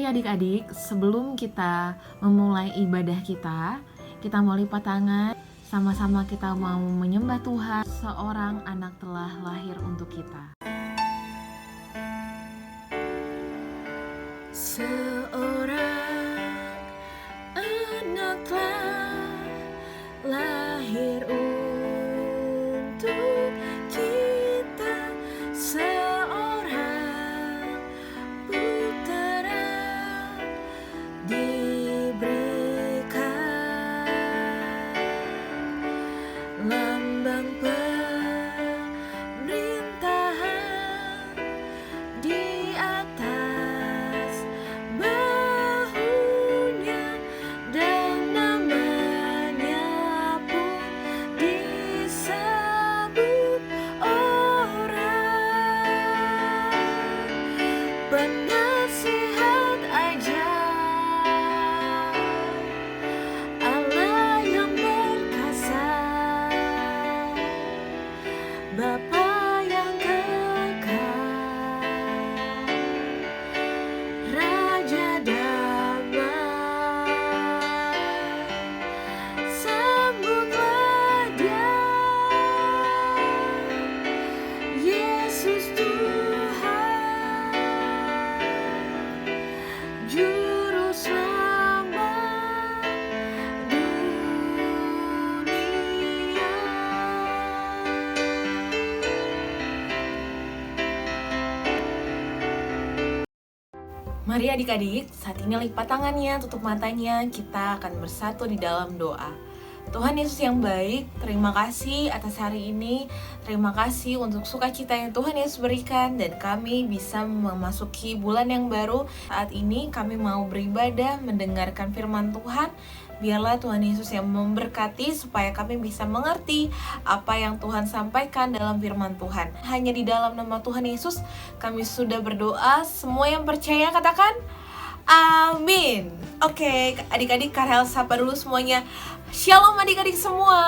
Mari adik-adik, sebelum kita memulai ibadah kita mau lipat tangan, sama-sama kita mau menyembah Tuhan. Seorang anak telah lahir untuk kita. Seorang anak telah lahir untuk kita, seorang putera diberikan, lambang pemerintahan di atas bahunya, dan namanya pun disebut orang penasihat ajaib, Allah yang perkasa, Bapa yang kekal, Raja damai. Sambutlah Dia, Yesus Tuhan, Juru Selamat dunia. Mari adik-adik, saat ini lipat tangannya, tutup matanya, kita akan bersatu di dalam doa. Tuhan Yesus yang baik, terima kasih atas hari ini. Terima kasih untuk sukacita yang Tuhan Yesus berikan, dan kami bisa memasuki bulan yang baru. Saat ini kami mau beribadah, mendengarkan firman Tuhan. Biarlah Tuhan Yesus yang memberkati supaya kami bisa mengerti apa yang Tuhan sampaikan dalam firman Tuhan. Hanya di dalam nama Tuhan Yesus kami sudah berdoa. Semua yang percaya katakan amin. Oke, adik-adik, Karel sapa dulu semuanya. Shalom adik-adik semua.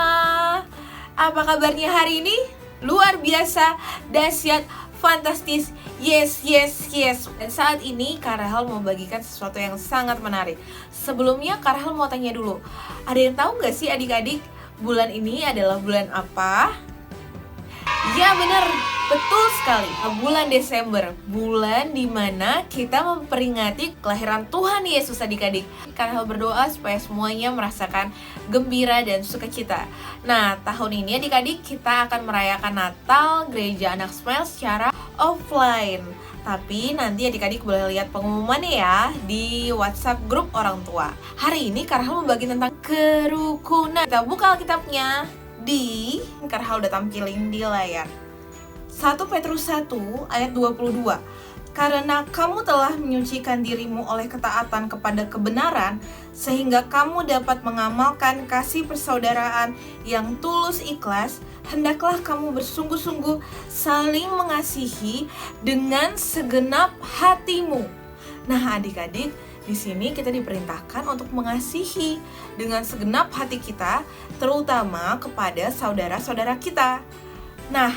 Apa kabarnya hari ini? Luar biasa, dahsyat, fantastis, yes. Dan saat ini Kak Rahel mau bagikan sesuatu yang sangat menarik. Sebelumnya Kak Rahel mau tanya dulu, ada yang tahu gak sih adik-adik, bulan ini adalah bulan apa? Ya benar, betul sekali, bulan Desember. Bulan dimana kita memperingati kelahiran Tuhan Yesus adik-adik. Kak Rahel berdoa supaya semuanya merasakan gembira dan sukacita. Nah, tahun ini adik-adik kita akan merayakan Natal Gereja Anak Smile secara offline. Tapi nanti adik-adik boleh lihat pengumumannya ya di WhatsApp grup orang tua. Hari ini Kak Rahel membagi tentang kerukunan. Kita buka Alkitabnya di Kak Rahel udah tampilin di layar. 1 Petrus 1 ayat 22. Karena kamu telah menyucikan dirimu oleh ketaatan kepada kebenaran, sehingga kamu dapat mengamalkan kasih persaudaraan yang tulus ikhlas, hendaklah kamu bersungguh-sungguh saling mengasihi dengan segenap hatimu. Nah adik-adik, di sini kita diperintahkan untuk mengasihi dengan segenap hati kita, terutama kepada saudara-saudara kita. Nah,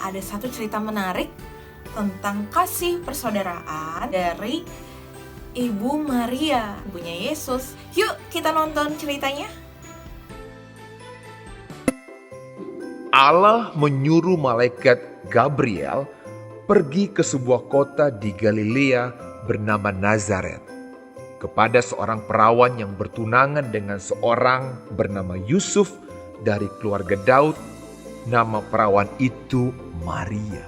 ada satu cerita menarik tentang kasih persaudaraan dari Ibu Maria, ibunya Yesus. Yuk kita nonton ceritanya. Allah menyuruh malaikat Gabriel pergi ke sebuah kota di Galilea bernama Nazaret, kepada seorang perawan yang bertunangan dengan seorang bernama Yusuf dari keluarga Daud. Nama perawan itu Maria.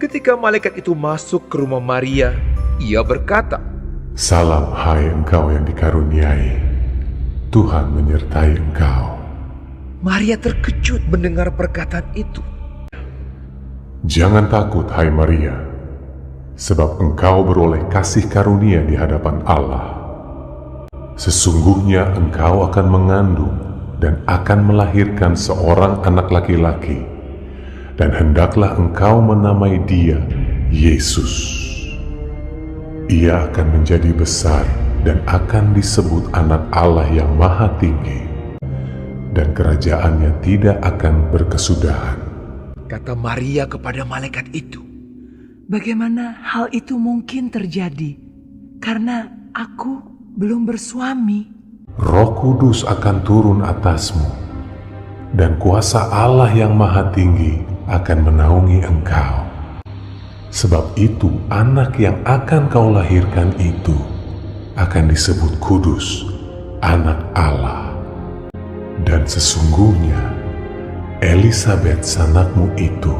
Ketika malaikat itu masuk ke rumah Maria, ia berkata, "Salam hai engkau yang dikaruniai, Tuhan menyertai engkau." Maria terkejut mendengar perkataan itu. "Jangan takut hai Maria, sebab engkau beroleh kasih karunia di hadapan Allah. Sesungguhnya engkau akan mengandung dan akan melahirkan seorang anak laki-laki, dan hendaklah engkau menamai dia Yesus. Ia akan menjadi besar dan akan disebut anak Allah yang Maha Tinggi, dan kerajaannya tidak akan berkesudahan." Kata Maria kepada malaikat itu, Bagaimana hal itu mungkin terjadi? karena aku belum bersuami. Roh Kudus akan turun atasmu, dan kuasa Allah yang Maha Tinggi akan menaungi engkau. Sebab itu anak yang akan kau lahirkan itu akan disebut kudus, anak Allah. Dan sesungguhnya Elisabet sanakmu itu,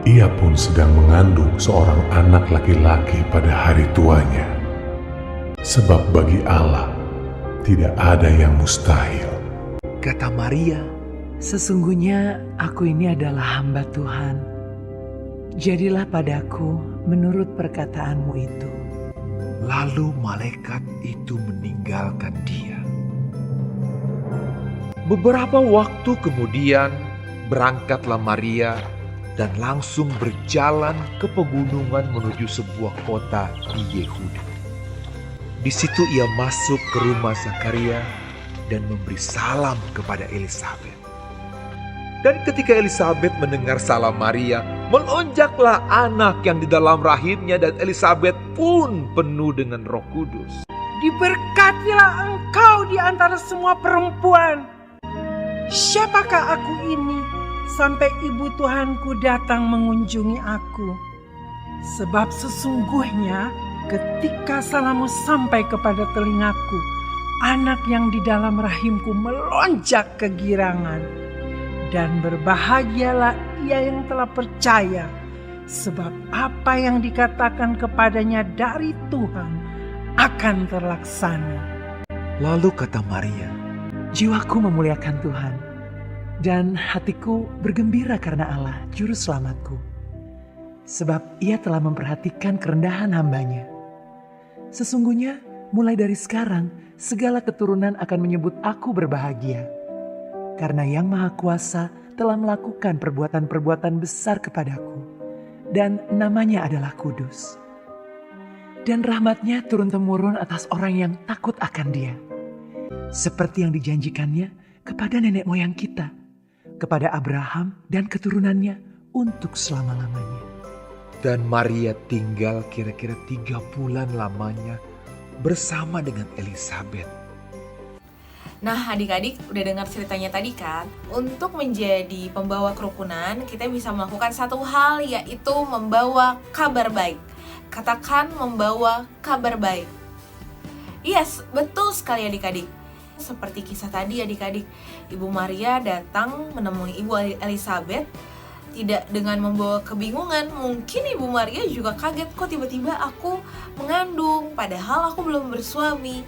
ia pun sedang mengandung seorang anak laki-laki pada hari tuanya. Sebab bagi Allah tidak ada yang mustahil. Kata Maria, Sesungguhnya aku ini adalah hamba Tuhan. Jadilah padaku menurut perkataanmu itu. lalu malaikat itu meninggalkan dia. Beberapa waktu kemudian berangkatlah Maria dan langsung berjalan ke pegunungan menuju sebuah kota di Yehuda. Di situ ia masuk ke rumah Zakaria dan memberi salam kepada Elisabet. Dan ketika Elisabet mendengar salam Maria, melonjaklah anak yang di dalam rahimnya dan Elisabet pun penuh dengan Roh Kudus. Diberkatilah engkau di antara semua perempuan. Siapakah aku ini sampai ibu Tuhanku datang mengunjungi aku? Sebab sesungguhnya ketika salammu sampai kepada telingaku, anak yang di dalam rahimku melonjak kegirangan. Dan berbahagialah ia yang telah percaya, sebab apa yang dikatakan kepadanya dari Tuhan akan terlaksana. Lalu kata Maria, Jiwaku memuliakan Tuhan, dan hatiku bergembira karena Allah, Juru Selamatku. Sebab ia telah memperhatikan kerendahan hambanya. Sesungguhnya mulai dari sekarang, segala keturunan akan menyebut aku berbahagia. Karena Yang Maha Kuasa telah melakukan perbuatan-perbuatan besar kepadaku, dan namanya adalah kudus. Dan rahmatnya turun-temurun atas orang yang takut akan Dia. Seperti yang dijanjikannya kepada nenek moyang kita, kepada Abraham dan keturunannya untuk selama-lamanya. dan Maria tinggal kira-kira 3 bulan lamanya bersama dengan Elisabet. Nah adik-adik udah dengar ceritanya tadi kan? Untuk menjadi pembawa kerukunan kita bisa melakukan satu hal, yaitu membawa kabar baik. Katakan membawa kabar baik. Yes, betul sekali adik-adik. Seperti kisah tadi adik-adik, Ibu Maria datang menemui Ibu Elisabet tidak dengan membawa kebingungan. Mungkin Ibu Maria juga kaget, kok tiba-tiba aku mengandung padahal aku belum bersuami.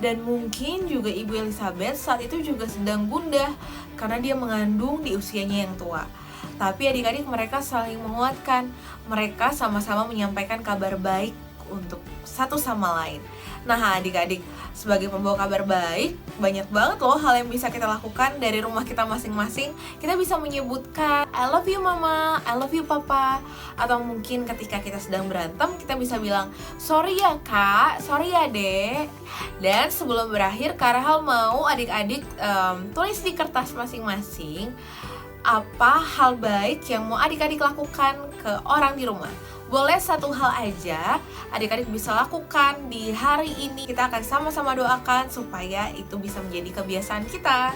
Dan mungkin juga Ibu Elisabet saat itu juga sedang gundah karena dia mengandung di usianya yang tua. Tapi adik-adik mereka saling menguatkan, mereka sama-sama menyampaikan kabar baik untuk satu sama lain. Nah adik-adik, sebagai pembawa kabar baik, banyak banget loh hal yang bisa kita lakukan dari rumah kita masing-masing. Kita bisa menyebutkan, I love you mama, I love you papa. Atau mungkin ketika kita sedang berantem, kita bisa bilang, sorry ya kak, sorry ya dek. Dan sebelum berakhir, Karahal mau adik-adik tulis di kertas masing-masing apa hal baik yang mau adik-adik lakukan ke orang di rumah. Boleh satu hal aja adik-adik bisa lakukan di hari ini. Kita akan sama-sama doakan supaya itu bisa menjadi kebiasaan kita.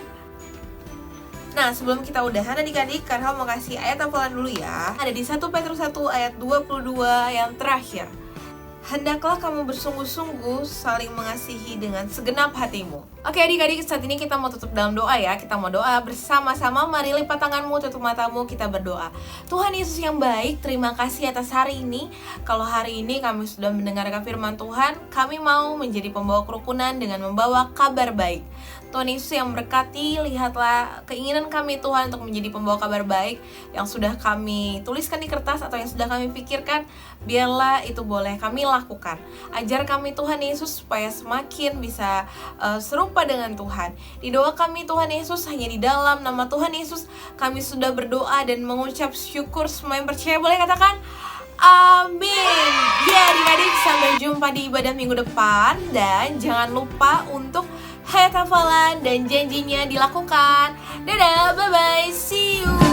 Nah sebelum kita udahan adik-adik, Karhal mau kasih ayat hafalan dulu ya. Ada di 1 Petrus 1 ayat 22 yang terakhir. Hendaklah kamu bersungguh-sungguh saling mengasihi dengan segenap hatimu. Oke adik-adik, saat ini kita mau tutup dalam doa ya. Kita mau doa bersama-sama. Mari lipat tanganmu, tutup matamu, kita berdoa. Tuhan Yesus yang baik, terima kasih atas hari ini. Kalau hari ini kami sudah mendengarkan firman Tuhan, kami mau menjadi pembawa kerukunan dengan membawa kabar baik. Tuhan Yesus yang berkati, lihatlah keinginan kami Tuhan untuk menjadi pembawa kabar baik yang sudah kami tuliskan di kertas atau yang sudah kami pikirkan. Biarlah itu boleh kami lakukan. Ajar kami Tuhan Yesus supaya semakin bisa serupa dengan Tuhan. Di doa kami Tuhan Yesus, hanya di dalam nama Tuhan Yesus kami sudah berdoa dan mengucap syukur. Semua yang percaya boleh katakan amin. Ya adik-adik, sampai jumpa di ibadah minggu depan. Dan jangan lupa untuk hayat hafalan dan janjinya dilakukan. Dadah, bye-bye, see you.